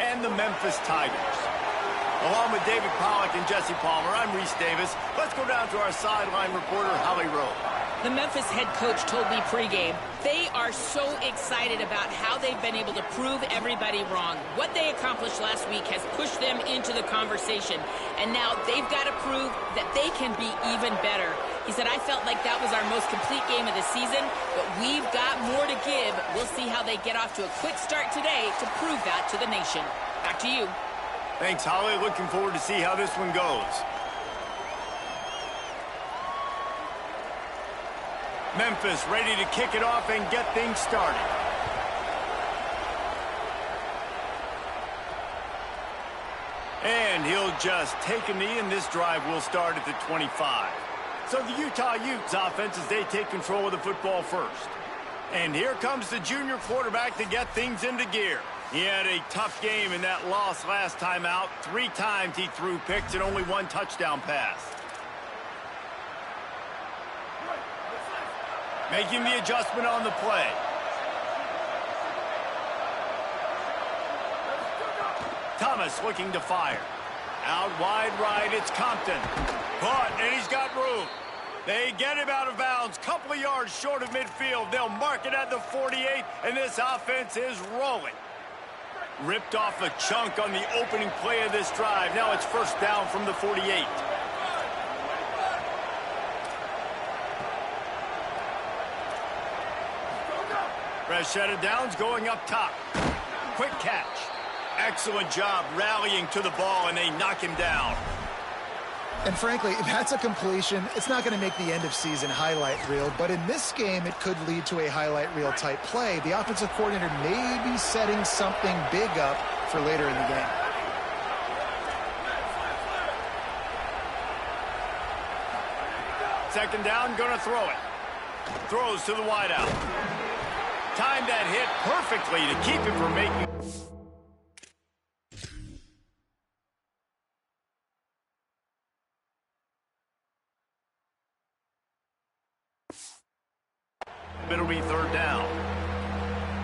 and the Memphis Tigers. Along with David Pollack and Jesse Palmer, I'm Reese Davis. Let's go down to our sideline reporter, Holly Rowe. The Memphis head coach told me pregame they are so excited about how they've been able to prove everybody wrong. What they accomplished last week has pushed them into the conversation, and now they've got to prove that they can be even better. He said, I felt like that was our most complete game of the season, but we've got more to give. We'll see how they get off to a quick start today to prove that to the nation. Back to you. Thanks, Holly. Looking forward to see how this one goes. Memphis ready to kick it off and get things started. And he'll just take a knee, and this drive will start at the 25. So the Utah Utes offense as they take control of the football first. And here comes the junior quarterback to get things into gear. He had a tough game in that loss last time out. 3 times he threw picks and only 1 touchdown pass. Making the adjustment on the play. Thomas looking to fire. Out wide right, it's Compton. Caught, and he's got room. They get him out of bounds, couple of yards short of midfield. They'll mark it at the 48, and this offense is rolling. Ripped off a chunk on the opening play of this drive. Now it's first down from the 48. Fresh set of downs going up top. Quick catch. Excellent job rallying to the ball, and they knock him down. And frankly, if that's a completion, it's not going to make the end-of-season highlight reel. But in this game, it could lead to a highlight reel type play. The offensive coordinator may be setting something big up for later in the game. Second down, going to throw it. Throws to the wideout. Timed that hit perfectly to keep him from making... It'll be third down.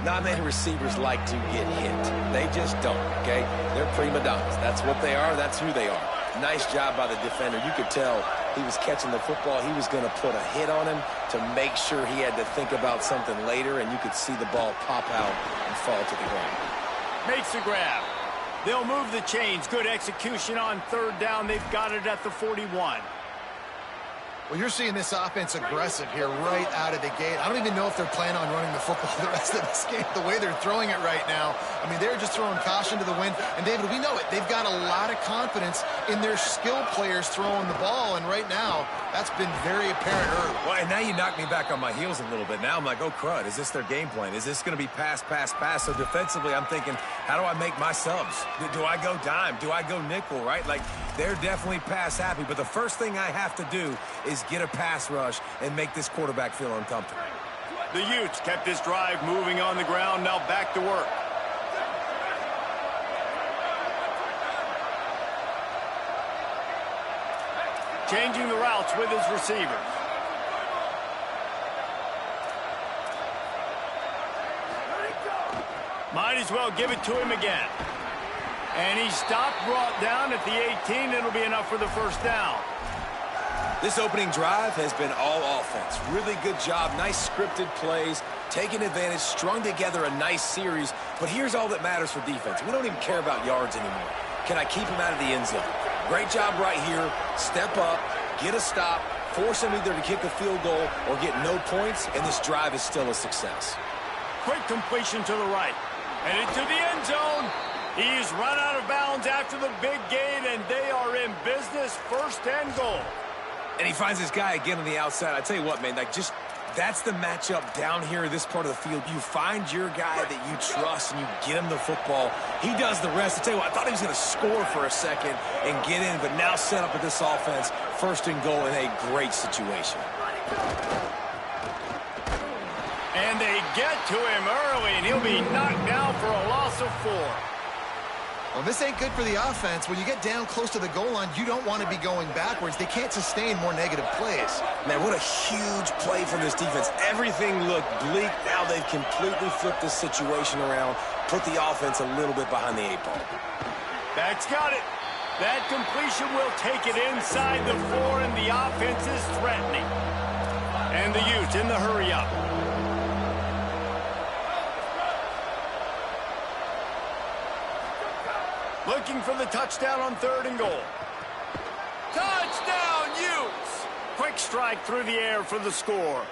Not many receivers like to get hit. They just don't, okay? They're prima donnas. That's what they are. That's who they are. Nice job by the defender. You could tell he was catching the football. He was going to put a hit on him to make sure he had to think about something later, and you could see the ball pop out and fall to the ground. Makes the grab. They'll move the chains. Good execution on third down. They've got it at the 41. Well, you're seeing this offense aggressive here right out of the gate. I don't even know if they're planning on running the football the rest of this game, the way they're throwing it right now. I mean, they're just throwing caution to the wind. And, David, we know it. They've got a lot of confidence in their skill players throwing the ball, and right now, that's been very apparent early. Well, and now you knock me back on my heels a little bit. Now I'm like, oh, crud, is this their game plan? Is this going to be pass, pass, pass? So defensively, I'm thinking, how do I make my subs? Do I go dime? Do I go nickel, right? Like, they're definitely pass happy, but the first thing I have to do is get a pass rush and make this quarterback feel uncomfortable. The Utes kept this drive moving on the ground. Now back to work. Changing the routes with his receivers. Might as well give it to him again. And he stopped, brought down at the 18. It'll be enough for the first down. This opening drive has been all offense. Really good job. Nice scripted plays. Taking advantage. Strung together a nice series. But here's all that matters for defense. We don't even care about yards anymore. Can I keep him out of the end zone? Great job right here. Step up. Get a stop. Force him either to kick a field goal or get no points. And this drive is still a success. Quick completion to the right. And into the end zone. He's run out of bounds after the big gain, and they are in business, first and goal. And he finds this guy again on the outside. I tell you what, man, like just that's the matchup down here in this part of the field. You find your guy that you trust, and you get him the football. He does the rest. I tell you what, I thought he was going to score for a second and get in, but now set up with this offense, first and goal in a great situation. And they get to him early, and he'll be knocked down for a loss of 4. Well, this ain't good for the offense. When you get down close to the goal line, you don't want to be going backwards. They can't sustain more negative plays. Man, what a huge play from this defense. Everything looked bleak. Now they've completely flipped this situation around. put the offense a little bit behind the 8 ball. That's got it. That completion will take it inside the 4, and the offense is threatening. And the Utes in the hurry up. Looking for the touchdown on 3rd and goal. Touchdown, Utes! Quick strike through the air for the score.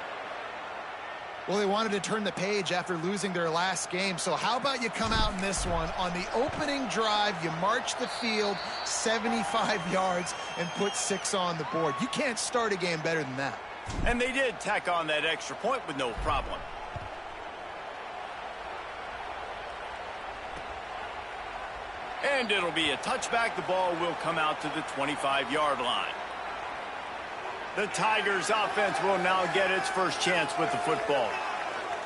Well, they wanted to turn the page after losing their last game, so how about you come out in this one? On the opening drive, you march the field 75 yards and put 6 on the board. You can't start a game better than that. And they did tack on that extra point with no problem. And it'll be a touchback. The ball will come out to the 25-yard line. The Tigers offense will now get its first chance with the football.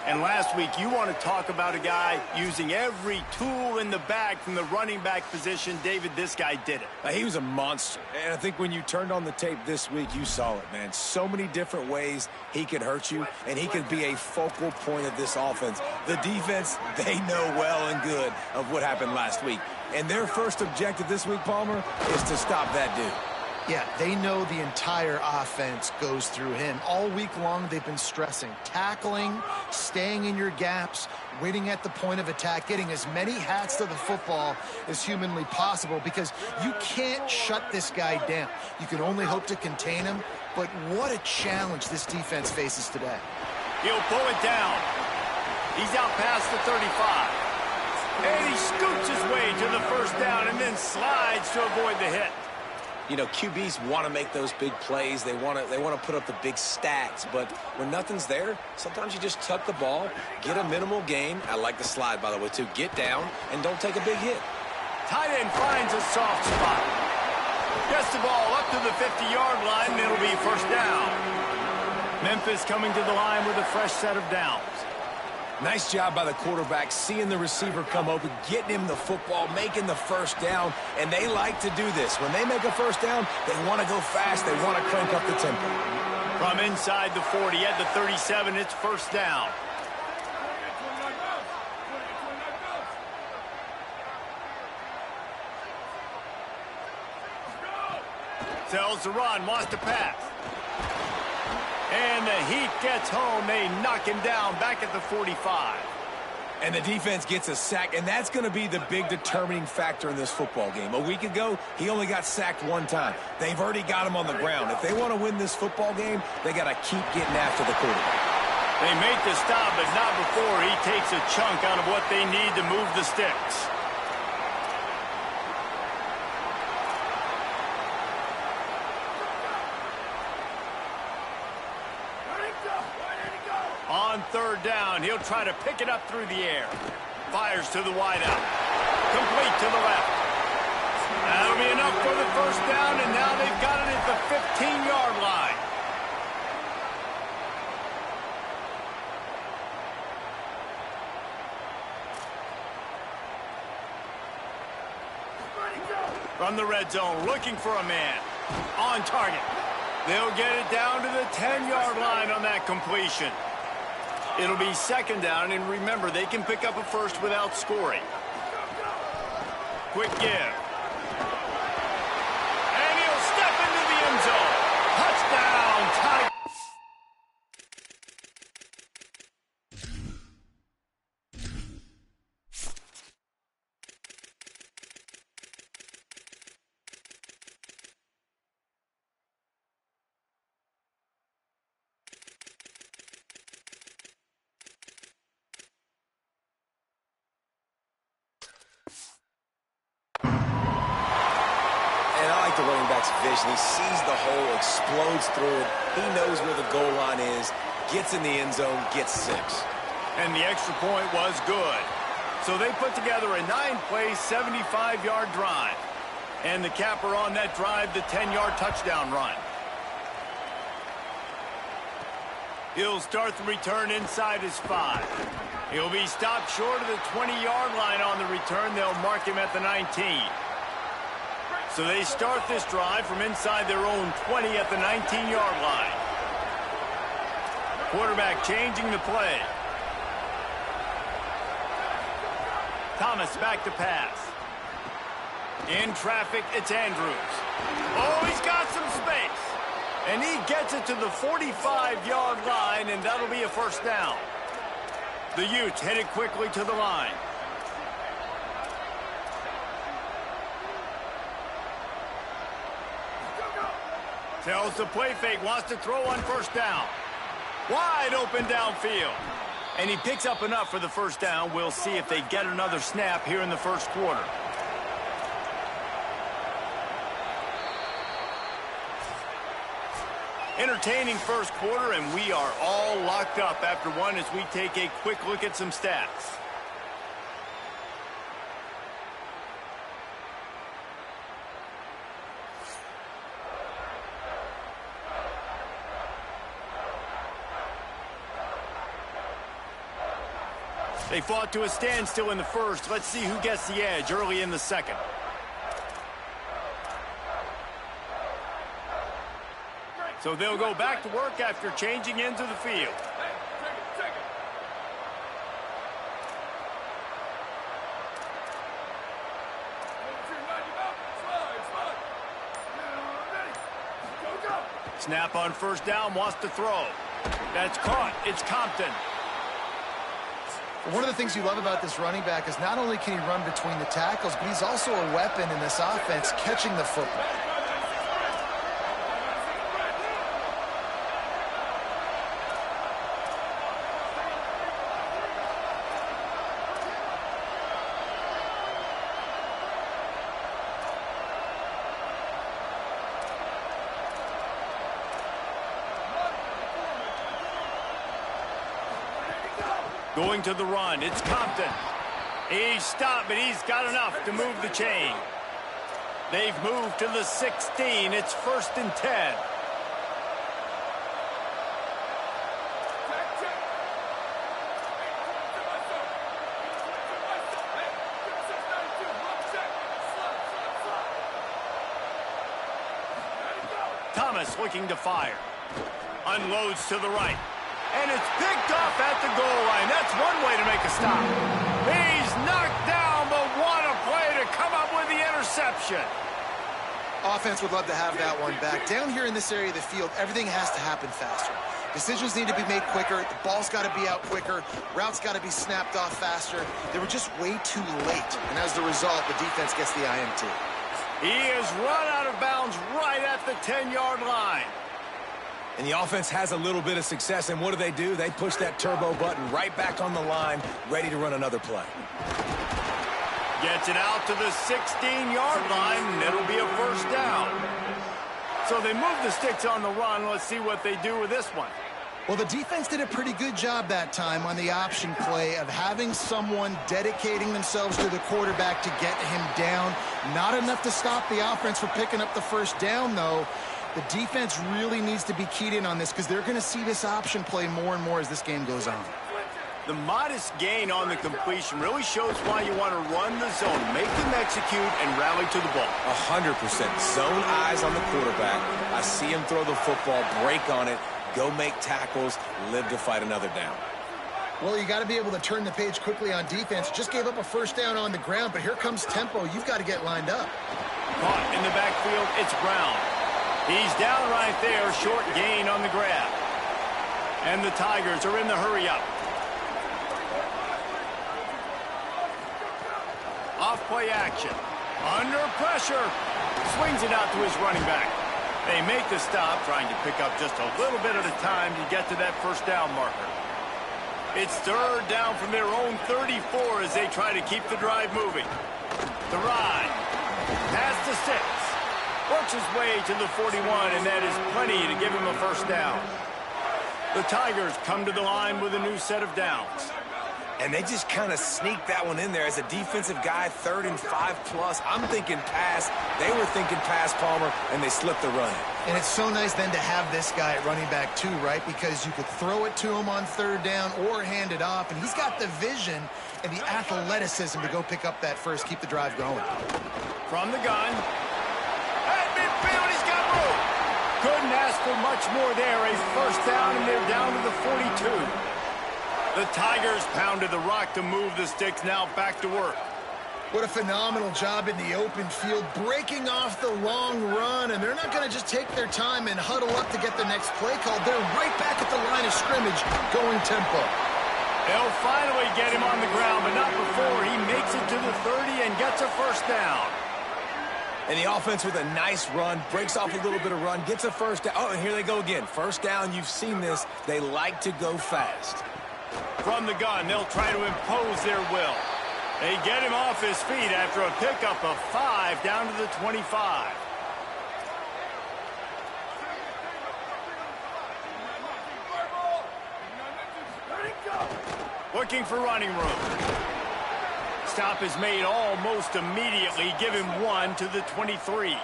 And last week, you want to talk about a guy using every tool in the bag from the running back position. David, this guy did it. He was a monster. And I think when you turned on the tape this week, you saw it, man. So many different ways he could hurt you, and he could be a focal point of this offense. The defense, they know well and good of what happened last week. And their first objective this week, Palmer, is to stop that dude. Yeah, they know the entire offense goes through him. All week long, they've been stressing. Tackling, staying in your gaps, waiting at the point of attack, getting as many hats to the football as humanly possible, because you can't shut this guy down. You can only hope to contain him, but what a challenge this defense faces today. He'll pull it down. He's out past the 35. And he scoots his way to the first down and then slides to avoid the hit. You know, QBs want to make those big plays. They want to put up the big stats. But when nothing's there, sometimes you just tuck the ball, get a minimal gain. I like the slide, by the way, too. Get down and don't take a big hit. Tight end finds a soft spot. Gets the ball up to the 50-yard line, and it'll be first down. Memphis coming to the line with a fresh set of downs. Nice job by the quarterback, seeing the receiver come open, getting him the football, making the first down, and they like to do this. When they make a first down, they want to go fast. They want to crank up the tempo. From inside the 40 at the 37, it's first down. Tells the run, wants to pass. And the Heat gets home. They knock him down back at the 45. And the defense gets a sack, and that's going to be the big determining factor in this football game. A week ago, he only got sacked 1 time. They've already got him on the ground. If they want to win this football game, they got to keep getting after the quarterback. They make the stop, but not before he takes a chunk out of what they need to move the sticks. On 3rd down, he'll try to pick it up through the air. Fires to the wideout. Complete to the left. That'll be enough for the first down, and now they've got it at the 15-yard line. From the red zone, looking for a man. On target. They'll get it down to the 10-yard line on that completion. It'll be 2nd down, and remember, they can pick up a first without scoring. Quick give. And he'll step into the end zone. Touchdown, Tigers. The running back's vision. He sees the hole, explodes through it. He knows where the goal line is, gets in the end zone, gets 6. And the extra point was good. So they put together a 9-play, 75-yard drive. And the capper on that drive, the 10-yard touchdown run. He'll start the return inside his 5. He'll be stopped short of the 20-yard line on the return. They'll mark him at the 19. So they start this drive from inside their own 20 at the 19-yard line. Quarterback changing the play. Thomas back to pass. In traffic, it's Andrews. Oh, he's got some space. And he gets it to the 45-yard line, and that'll be a first down. The Utes headed quickly to the line. Tells the play fake, wants to throw on first down. Wide open downfield. And he picks up enough for the first down. We'll see if they get another snap here in the first quarter. Entertaining first quarter, and we are all locked up after one as we take a quick look at some stats. They fought to a standstill in the first. Let's see who gets the edge early in the second. So they'll go back to work after changing into the field. Snap on first down, wants to throw. That's caught. It's Compton. One of the things you love about this running back is not only can he run between the tackles, but he's also a weapon in this offense catching the football. Going to the run, it's Compton. He's stopped, but he's got enough to move the chain. They've moved to the 16. It's 1st and 10. Thomas looking to fire. Unloads to the right. And it's picked off at the goal line. That's one way to make a stop. He's knocked down, but what a play to come up with the interception. Offense would love to have that one back. Down here in this area of the field, everything has to happen faster. Decisions need to be made quicker. The ball's got to be out quicker. Routes got to be snapped off faster. They were just way too late. And as the result, the defense gets the INT. He is run out of bounds right at the 10-yard line. And the offense has a little bit of success, and what do? They push that turbo button right back on the line, ready to run another play. Gets it out to the 16-yard line, and it'll be a first down. So they move the sticks on the run. Let's see what they do with this one. Well, the defense did a pretty good job that time on the option play of having someone dedicating themselves to the quarterback to get him down. Not enough to stop the offense from picking up the first down, though. The defense really needs to be keyed in on this because they're going to see this option play more and more as this game goes on. The modest gain on the completion really shows why you want to run the zone, make them execute, and rally to the ball. 100%. Zone eyes on the quarterback. I see him throw the football, break on it, go make tackles, live to fight another down. Well, you got to be able to turn the page quickly on defense. Just gave up a first down on the ground, but here comes tempo. You've got to get lined up. Caught in the backfield, it's Brown. He's down right there, short gain on the grab. And the Tigers are in the hurry-up. Off-play action. Under pressure. Swings it out to his running back. They make the stop, trying to pick up just a little bit at a time to get to that first down marker. It's 3rd down from their own 34 as they try to keep the drive moving. The ride. Past the 6. Works his way to the 41, and that is plenty to give him a first down. The Tigers come to the line with a new set of downs. And they just kind of sneak that one in there as a defensive guy, 3rd and 5+. I'm thinking pass. They were thinking pass, Palmer, and they slipped the run. And it's so nice then to have this guy at running back too, right? Because you could throw it to him on 3rd down or hand it off, and he's got the vision and the athleticism to go pick up that first, keep the drive going. From the gun. At midfield, he's got room. Couldn't ask for much more there. A first down, and they're down to the 42. The Tigers pounded the rock to move the sticks, now back to work. What a phenomenal job in the open field, breaking off the long run, and they're not going to just take their time and huddle up to get the next play called. They're right back at the line of scrimmage, going tempo. They'll finally get him on the ground, but not before he makes it to the 30 and gets a first down. And the offense with a nice run, breaks off a little bit of run, gets a first down. Oh, and here they go again. First down, you've seen this. They like to go fast. From the gun, they'll try to impose their will. They get him off his feet after a pickup of 5 down to the 25. Looking for running room. Stop is made almost immediately. Give him 1 to the 23.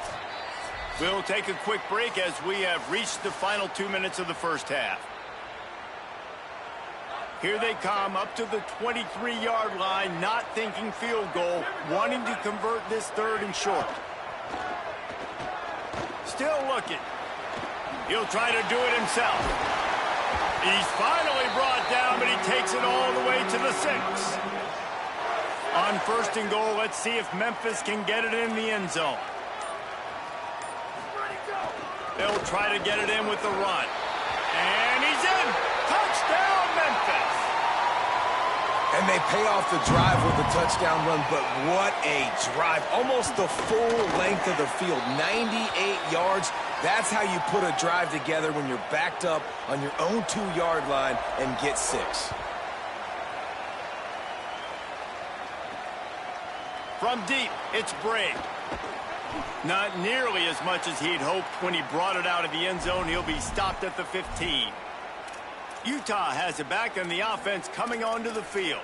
We'll take a quick break as we have reached the final 2 minutes of the first half. Here they come up to the 23-yard line, not thinking field goal, wanting to convert this 3rd and short. Still looking. He'll try to do it himself. He's finally brought down, but he takes it all the way to the 6. On 1st and goal, let's see if Memphis can get it in the end zone. They'll try to get it in with the run. And he's in! Touchdown, Memphis! And they pay off the drive with a touchdown run, but what a drive. Almost the full length of the field, 98 yards. That's how you put a drive together when you're backed up on your own 2-yard line and get 6. From deep, it's Bray. Not nearly as much as he'd hoped when he brought it out of the end zone. He'll be stopped at the 15. Utah has it back, and the offense coming onto the field.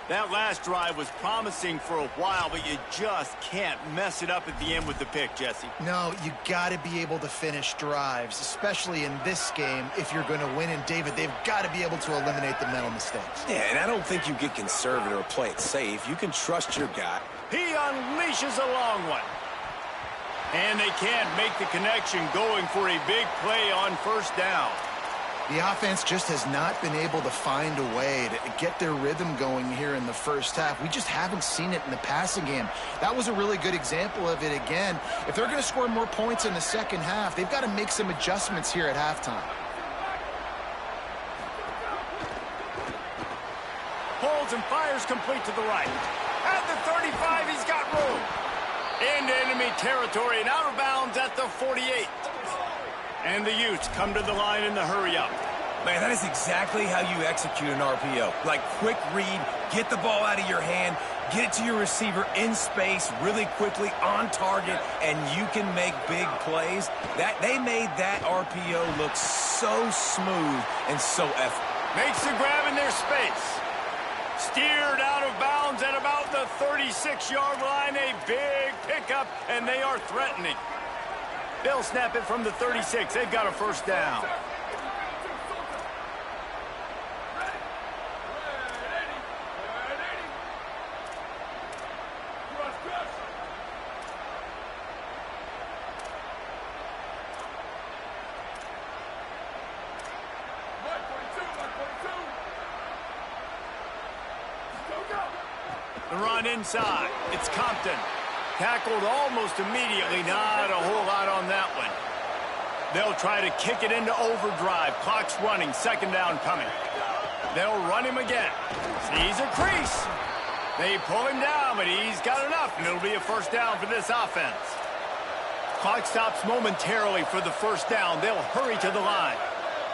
That last drive was promising for a while, but you just can't mess it up at the end with the pick, Jesse. No, you got to be able to finish drives, especially in this game if you're going to win. And, David, they've got to be able to eliminate the mental mistakes. Yeah, and I don't think you get conservative or play it safe. You can trust your guy. He unleashes a long one. And they can't make the connection, going for a big play on 1st down. The offense just has not been able to find a way to get their rhythm going here in the first half. We just haven't seen it in the passing game. That was a really good example of it again. If they're going to score more points in the second half, they've got to make some adjustments here at halftime. Pulls and fires complete to the right. At the 35, he's got room. Into enemy territory and out of bounds at the 48. And the Utes come to the line in the hurry-up. Man, that is exactly how you execute an RPO. Like, quick read, get the ball out of your hand, get it to your receiver in space really quickly, on target, and you can make big plays. They made that RPO look so smooth and so effortless. Makes the grab in their space. Steered out of bounds at about the 36-yard line. A big pickup, and they are threatening. They'll snap it from the 36. They've got a first down. The run inside. It's Compton. Tackled almost immediately. Not a whole lot on that one. They'll try to kick it into overdrive. Clock's running. 2nd down coming. They'll run him again. Sees a crease. They pull him down, but he's got enough, and it'll be a first down for this offense. Clock stops momentarily for the first down. They'll hurry to the line.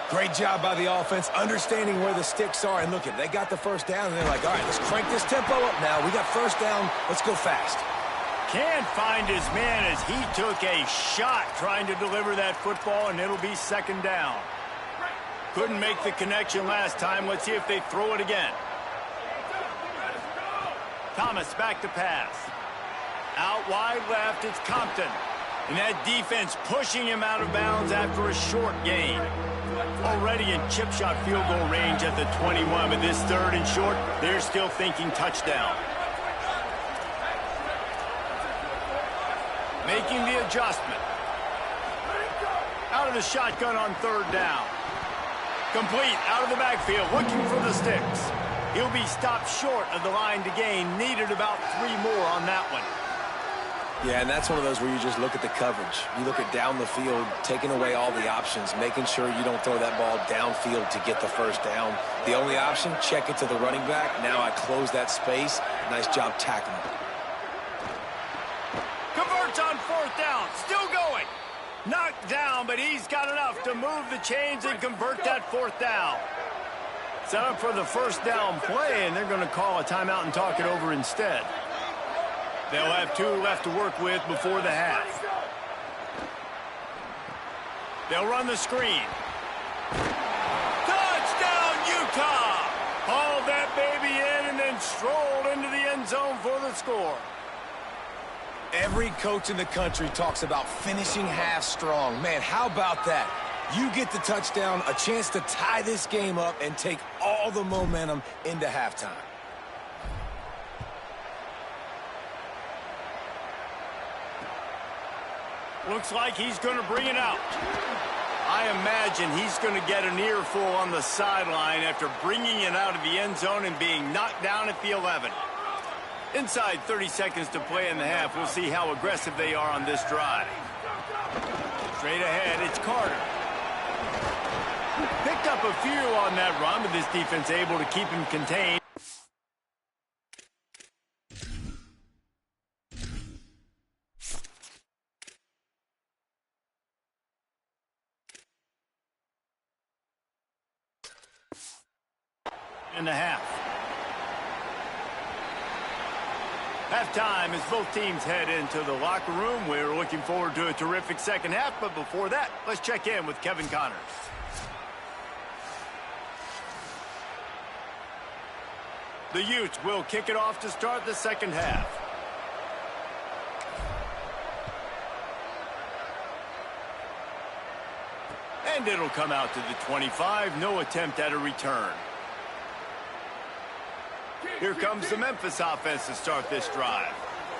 Great job by the offense, understanding where the sticks are. And look, they got the first down, and they're like, all right, let's crank this tempo up now. We got first down. Let's go fast. Can't find his man as he took a shot trying to deliver that football, and it'll be 2nd down. Couldn't make the connection last time. Let's see if they throw it again. Thomas back to pass. Out wide left, it's Compton. And that defense pushing him out of bounds after a short gain. Already in chip shot field goal range at the 21, but this 3rd and short, they're still thinking touchdown. Making the adjustment. Out of the shotgun on 3rd down. Complete out of the backfield, looking for the sticks. He'll be stopped short of the line to gain. Needed about 3 more on that one. Yeah, and that's one of those where you just look at the coverage. You look at down the field, taking away all the options, making sure you don't throw that ball downfield to get the first down. The only option, check it to the running back. Now I close that space. Nice job tackling. Converts on 4th down. Still going. Knocked down, but he's got enough to move the chains and convert that 4th down. Set up for the first down play, and they're going to call a timeout and talk it over instead. They'll have 2 left to work with before the half. They'll run the screen. Touchdown, Utah! Hauled that baby in and then strolled into the end zone for the score. Every coach in the country talks about finishing half strong. Man, how about that? You get the touchdown, a chance to tie this game up and take all the momentum into halftime. Looks like he's going to bring it out. I imagine he's going to get an earful on the sideline after bringing it out of the end zone and being knocked down at the 11. Inside 30 seconds to play in the half. We'll see how aggressive they are on this drive. Straight ahead, it's Carter. Picked up a few on that run, but this defense able to keep him contained. In the half. Halftime as both teams head into the locker room. We're looking forward to a terrific second half, but before that, let's check in with Kevin Connors. The Utes will kick it off to start the second half. And it'll come out to the 25. No attempt at a return. Here comes the Memphis offense to start this drive.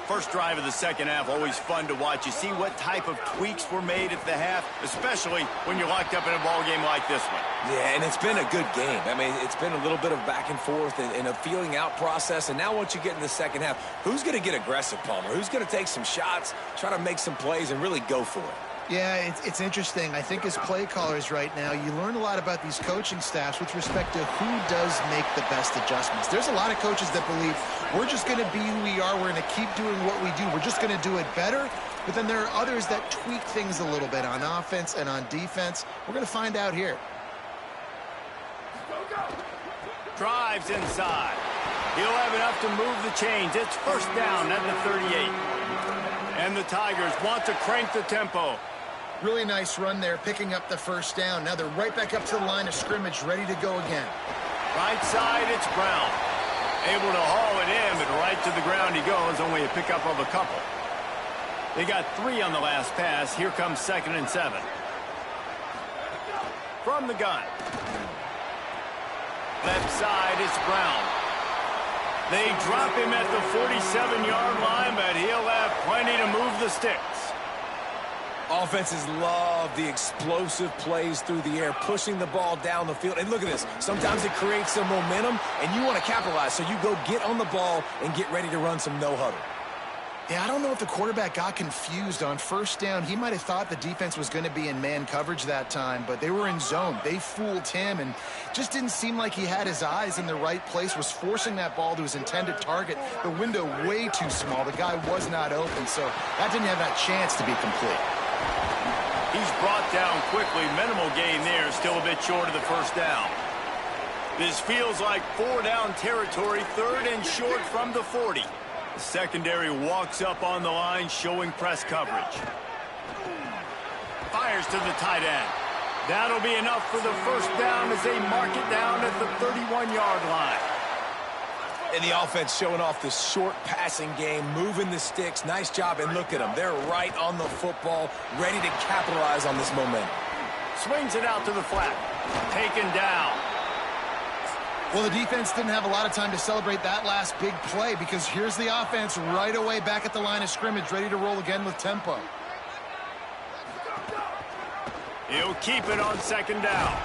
First drive of the second half, always fun to watch. You see what type of tweaks were made at the half, especially when you're locked up in a ball game like this one. Yeah, and it's been a good game. I mean, it's been a little bit of back and forth and a feeling out process. And now once you get in the second half, who's going to get aggressive, Palmer? Who's going to take some shots, try to make some plays, and really go for it? Yeah, it's interesting. I think as play callers right now, you learn a lot about these coaching staffs with respect to who does make the best adjustments. There's a lot of coaches that believe we're just going to be who we are. We're going to keep doing what we do. We're just going to do it better. But then there are others that tweak things a little bit on offense and on defense. We're going to find out here. Drives inside. He'll have enough to move the chains. It's first down at the 38. And the Tigers want to crank the tempo. Really nice run there, picking up the first down. Now they're right back up to the line of scrimmage, ready to go again. Right side, it's Brown. Able to haul it in, but right to the ground he goes. Only a pickup of a couple. They got 3 on the last pass. Here comes 2nd and 7. From the gun. Left side, it's Brown. They drop him at the 47-yard line, but he'll have plenty to move the sticks. Offenses love the explosive plays through the air, pushing the ball down the field. And look at this. Sometimes it creates some momentum, and you want to capitalize. So you go get on the ball and get ready to run some no-huddle. Yeah, I don't know if the quarterback got confused on first down. He might have thought the defense was going to be in man coverage that time, but they were in zone. They fooled him and just didn't seem like he had his eyes in the right place, was forcing that ball to his intended target. The window way too small. The guy was not open, so that didn't have that chance to be complete. He's brought down quickly. Minimal gain there, still a bit short of the first down. This feels like 4-down territory, 3rd and short from the 40. The secondary walks up on the line, showing press coverage. Fires to the tight end. That'll be enough for the first down as they mark it down at the 31-yard line. And the offense showing off the short passing game, moving the sticks. Nice job, and look at them. They're right on the football, ready to capitalize on this momentum. Swings it out to the flat. Taken down. Well, the defense didn't have a lot of time to celebrate that last big play because here's the offense right away back at the line of scrimmage, ready to roll again with tempo. He'll keep it on 2nd down.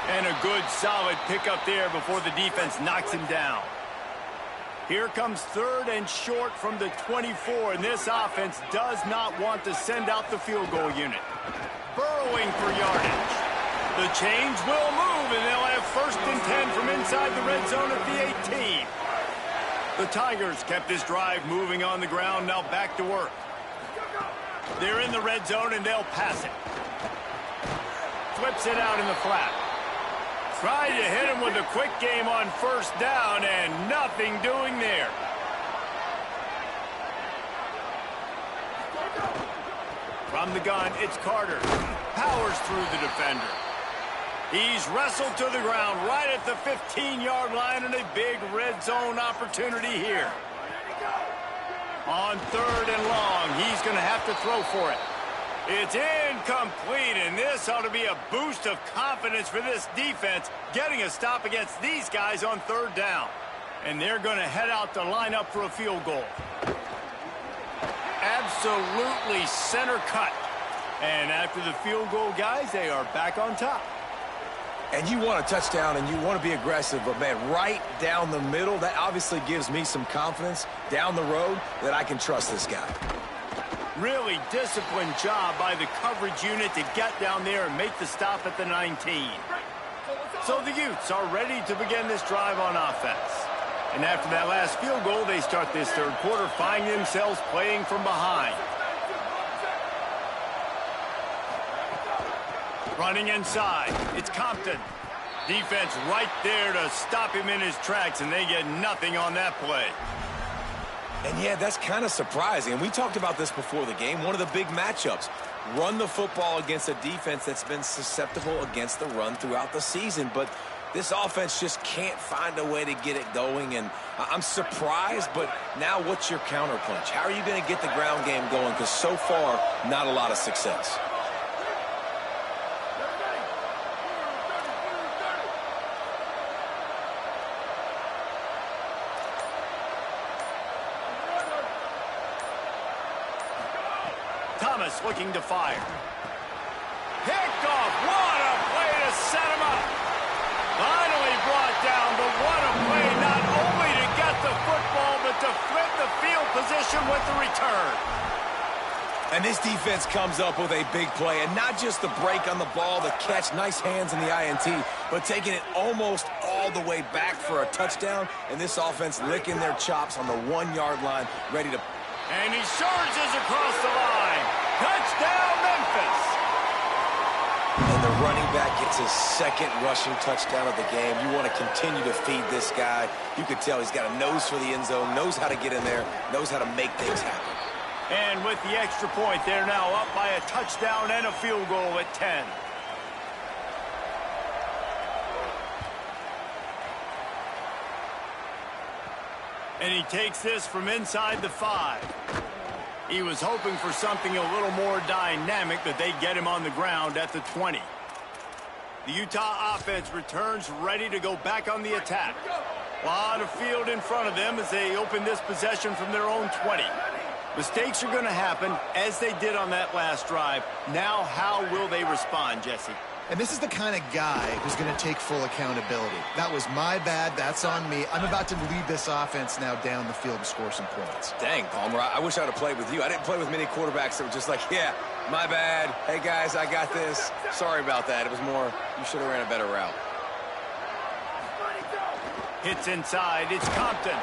And a good, solid pickup there before the defense knocks him down. Here comes 3rd and short from the 24, and this offense does not want to send out the field goal unit. Burrowing for yardage. The chains will move, and they'll have 1st and 10 from inside the red zone at the 18. The Tigers kept this drive moving on the ground, now back to work. They're in the red zone, and they'll pass it. Flips it out in the flat. Tried to hit him with a quick game on 1st down, and nothing doing there. From the gun, it's Carter. Powers through the defender. He's wrestled to the ground right at the 15-yard line, and a big red zone opportunity here. On 3rd and long, he's going to have to throw for it. It's incomplete, and this ought to be a boost of confidence for this defense, getting a stop against these guys on 3rd down. And they're going to head out to line up for a field goal. Absolutely center cut. And after the field goal, guys, they are back on top. And you want a touchdown, and you want to be aggressive, but, man, right down the middle, that obviously gives me some confidence down the road that I can trust this guy. Really disciplined job by the coverage unit to get down there and make the stop at the 19. So the Utes are ready to begin this drive on offense. And after that last field goal, they start this 3rd quarter, finding themselves playing from behind. Running inside, it's Compton. Defense right there to stop him in his tracks, and they get nothing on that play. And, yeah, that's kind of surprising. And we talked about this before the game. One of the big matchups. Run the football against a defense that's been susceptible against the run throughout the season. But this offense just can't find a way to get it going. And I'm surprised, but now what's your counterpunch? How are you going to get the ground game going? Because so far, not a lot of success. Thomas looking to fire. Picked off. What a play to set him up. Finally brought down, but what a play not only to get the football, but to flip the field position with the return. And this defense comes up with a big play, and not just the break on the ball, the catch, nice hands in the INT, but taking it almost all the way back for a touchdown, and this offense licking their chops on the 1-yard line, ready to... And he surges across the line. Touchdown, Memphis. And the running back gets his 2nd rushing touchdown of the game. You want to continue to feed this guy. You could tell he's got a nose for the end zone, knows how to get in there, knows how to make things happen. And with the extra point, they're now up by a touchdown and a field goal at 10. And he takes this from inside the 5. He was hoping for something a little more dynamic, but they get him on the ground at the 20. The Utah offense returns ready to go back on the attack. A lot of field in front of them as they open this possession from their own 20. Mistakes are going to happen, as they did on that last drive. Now, how will they respond, Jesse? And this is the kind of guy who's going to take full accountability. That was my bad. That's on me. I'm about to lead this offense now down the field and score some points. Dang, Palmer, I wish I would have played with you. I didn't play with many quarterbacks that were just like, yeah, my bad. Hey, guys, I got this. Sorry about that. It was more, you should have ran a better route. Hits inside. It's Compton.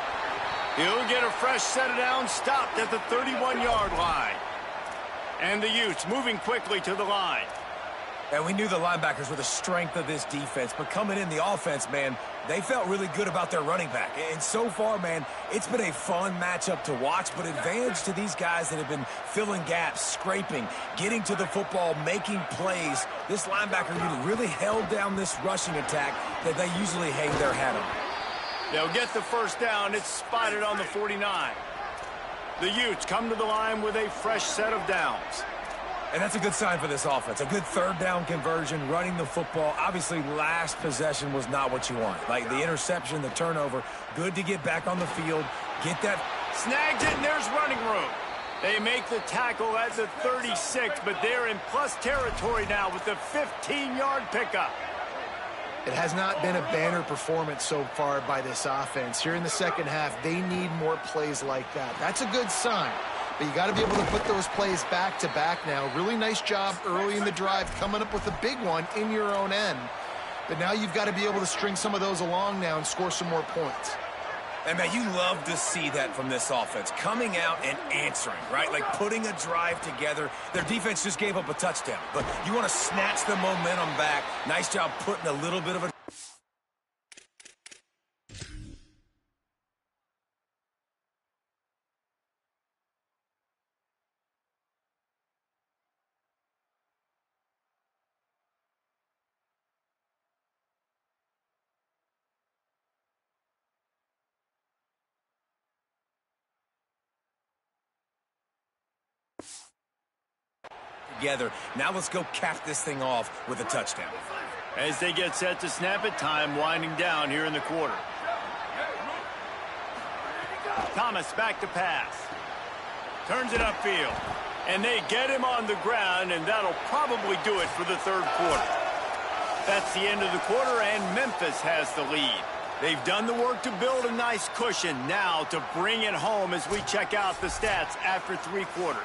He'll get a fresh set of downs, stopped at the 31-yard line. And the Utes moving quickly to the line. And we knew the linebackers were the strength of this defense, but coming in the offense, man, they felt really good about their running back. And so far, man, it's been a fun matchup to watch, but advantage to these guys that have been filling gaps, scraping, getting to the football, making plays. This linebacker unit really held down this rushing attack that they usually hang their hat on. They'll get the first down. It's spotted on the 49. The Utes come to the line with a fresh set of downs. And that's a good sign for this offense. A good 3rd down conversion, running the football. Obviously, last possession was not what you want. Like the interception, the turnover. Good to get back on the field. Get that. Snags it, and there's running room. They make the tackle at the 36, but they're in plus territory now with the 15-yard pickup. It has not been a banner performance so far by this offense. Here in the second half, they need more plays like that. That's a good sign, but you got to be able to put those plays back to back now. Really nice job early in the drive coming up with a big one in your own end. But now you've got to be able to string some of those along now and score some more points. And, man, you love to see that from this offense, coming out and answering, right? Like putting a drive together. Their defense just gave up a touchdown, but you want to snatch the momentum back. Nice job putting a little bit of a... together. Now let's go cap this thing off with a touchdown. As they get set to snap it, time winding down here in the quarter. Thomas back to pass. Turns it upfield. And they get him on the ground, and that'll probably do it for the third quarter. That's the end of the quarter, and Memphis has the lead. They've done the work to build a nice cushion. Now to bring it home as we check out the stats after 3 quarters.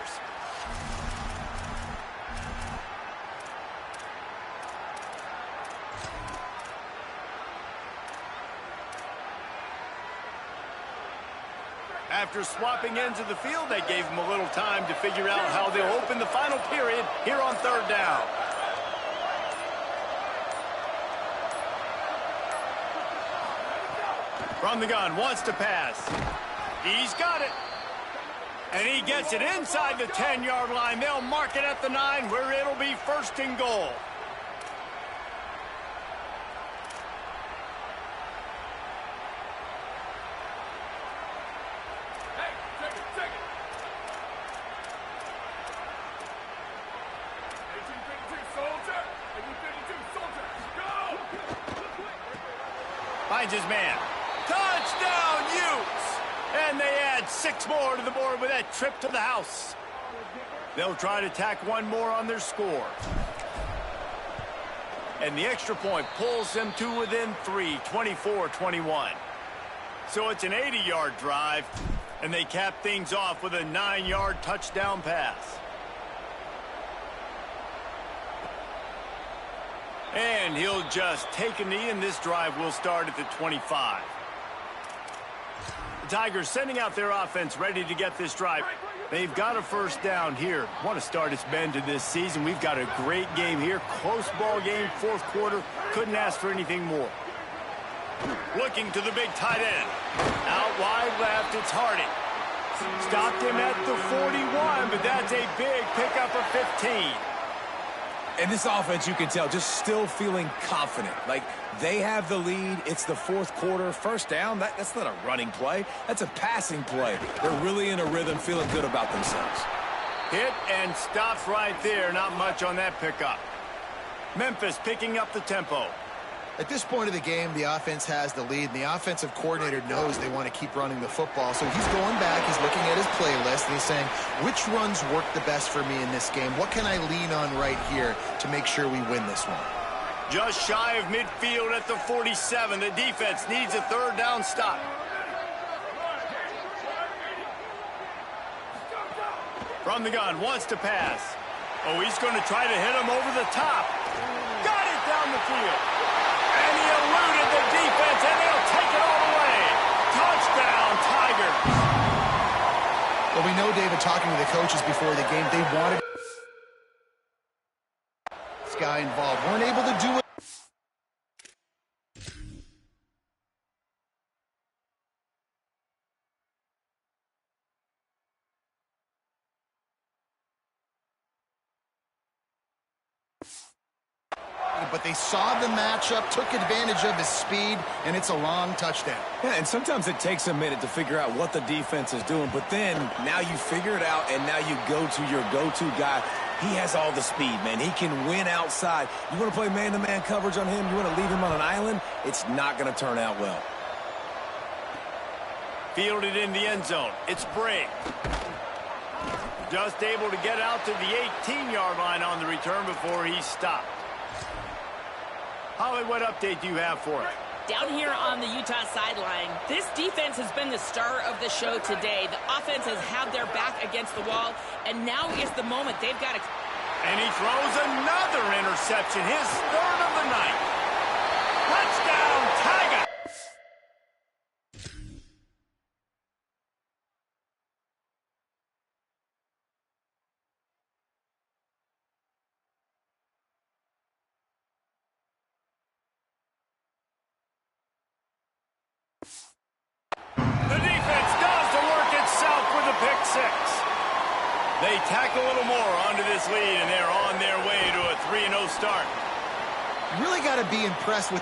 After swapping ends of the field, they gave them a little time to figure out how they'll open the final period here on third down. From the gun, wants to pass. He's got it. And he gets it inside the 10-yard line. They'll mark it at the 9, where it'll be first and goal. Finds his man. Touchdown, Utes! And they add 6 more to the board with that trip to the house. They'll try to tack one more on their score. And the extra point pulls them to within 3, 24-21. So it's an 80-yard drive, and they cap things off with a 9-yard touchdown pass. And he'll just take a knee, and this drive will start at the 25. The Tigers sending out their offense ready to get this drive. They've got a first down here. What a start it's been to this season. We've got a great game here. Close ball game, fourth quarter. Couldn't ask for anything more. Looking to the big tight end. Out wide left, it's Harding. Stopped him at the 41, but that's a big pickup of 15. And this offense, you can tell, just still feeling confident. Like, they have the lead. It's the fourth quarter. First down, that's not a running play. That's a passing play. They're really in a rhythm, feeling good about themselves. Hit and stops right there. Not much on that pickup. Memphis picking up the tempo. At this point of the game, the offense has the lead, and the offensive coordinator knows they want to keep running the football. So he's going back, he's looking at his playlist, and he's saying, which runs work the best for me in this game? What can I lean on right here to make sure we win this one? Just shy of midfield at the 47. The defense needs a third down stop. From the gun, wants to pass. Oh, he's going to try to hit him over the top. Got it down the field. And he eluded the defense, and they'll take it all the way. Touchdown, Tigers. Well, we know, David, talking to the coaches before the game, they wanted this guy involved. Weren't able to do it. But they saw the matchup, took advantage of his speed, and it's a long touchdown. Yeah, and sometimes it takes a minute to figure out what the defense is doing, but then now you figure it out, and now you go to your go-to guy. He has all the speed, man. He can win outside. You want to play man-to-man coverage on him? You want to leave him on an island? It's not going to turn out well. Fielded in the end zone. It's Briggs. Just able to get out to the 18-yard line on the return before he stopped. Holly, what update do you have for us? Down here on the Utah sideline, this defense has been the star of the show today. The offense has had their back against the wall, and now is the moment. They've got to... And he throws another interception, his third of the night. Touchdown, Tiger! The defense does the work itself with a pick six. They tack a little more onto this lead, and they're on their way to a 3-0 start. You really got to be impressed with